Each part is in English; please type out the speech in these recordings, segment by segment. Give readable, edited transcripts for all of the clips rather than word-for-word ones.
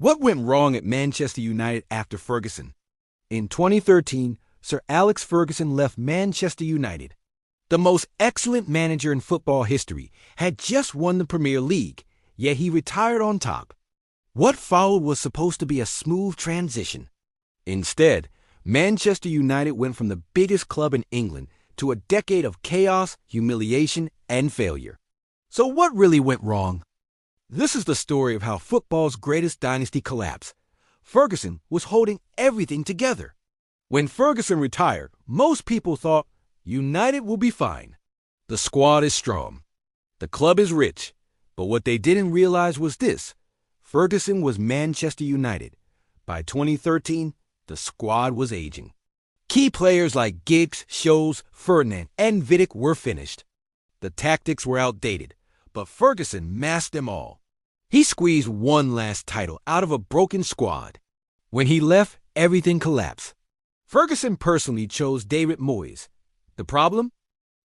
What went wrong at Manchester United after Ferguson? In 2013, Sir Alex Ferguson left Manchester United. The most excellent manager in football history had just won the Premier League, yet he retired on top. What followed was supposed to be a smooth transition. Instead, Manchester United went from the biggest club in England to a decade of chaos, humiliation, and failure. So what really went wrong? This is the story of how football's greatest dynasty collapsed. Ferguson was holding everything together. When Ferguson retired, most people thought, United will be fine. The squad is strong. The club is rich. But what they didn't realize was this. Ferguson was Manchester United. By 2013, the squad was aging. Key players like Giggs, Scholes, Ferdinand, and Vidic were finished. The tactics were outdated, but Ferguson mastered them all. He squeezed one last title out of a broken squad. When he left, everything collapsed. Ferguson personally chose David Moyes. The problem?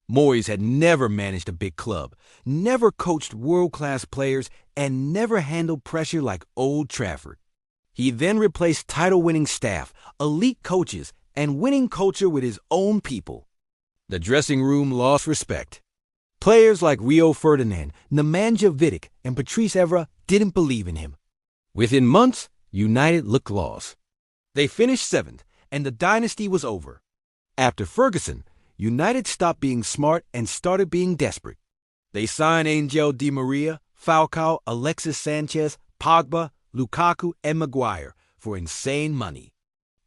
Moyes had never managed a big club, never coached world-class players, and never handled pressure like Old Trafford. He then replaced title-winning staff, elite coaches, and winning culture with his own people. The dressing room lost respect. Players like Rio Ferdinand, Nemanja Vidic, and Patrice Evra didn't believe in him. Within months, United looked lost. They finished 7th, and the dynasty was over. After Ferguson, United stopped being smart and started being desperate. They signed Angel Di Maria, Falcao, Alexis Sanchez, Pogba, Lukaku, and Maguire for insane money.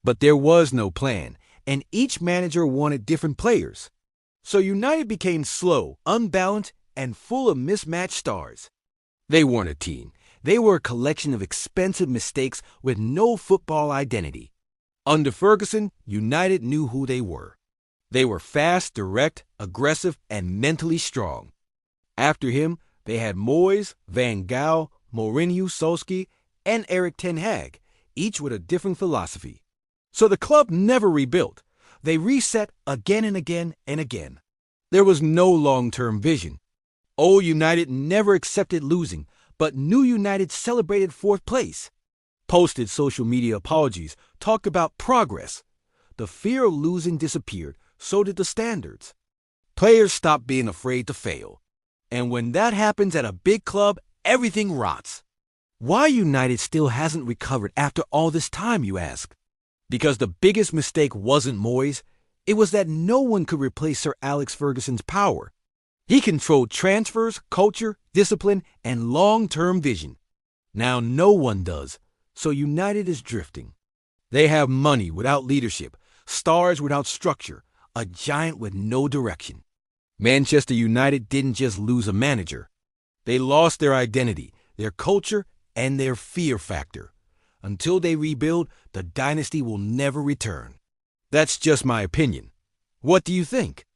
But there was no plan, and each manager wanted different players. So United became slow, unbalanced, and full of mismatched stars. They weren't a team. They were a collection of expensive mistakes with no football identity. Under Ferguson, United knew who they were. They were fast, direct, aggressive, and mentally strong. After him, they had Moyes, Van Gaal, Mourinho, Solskjaer, and Erik ten Hag, each with a different philosophy. So the club never rebuilt. They reset again and again and again. There was no long-term vision. Old United never accepted losing, but New United celebrated 4th place. Posted social media apologies, talked about progress. The fear of losing disappeared, so did the standards. Players stopped being afraid to fail. And when that happens at a big club, everything rots. Why United still hasn't recovered after all this time, you ask? Because the biggest mistake wasn't Moyes. It was that no one could replace Sir Alex Ferguson's power. He controlled transfers, culture, discipline, and long-term vision. Now no one does, so United is drifting. They have money without leadership, stars without structure, a giant with no direction. Manchester United didn't just lose a manager. They lost their identity, their culture, and their fear factor. Until they rebuild, the dynasty will never return. That's just my opinion. What do you think?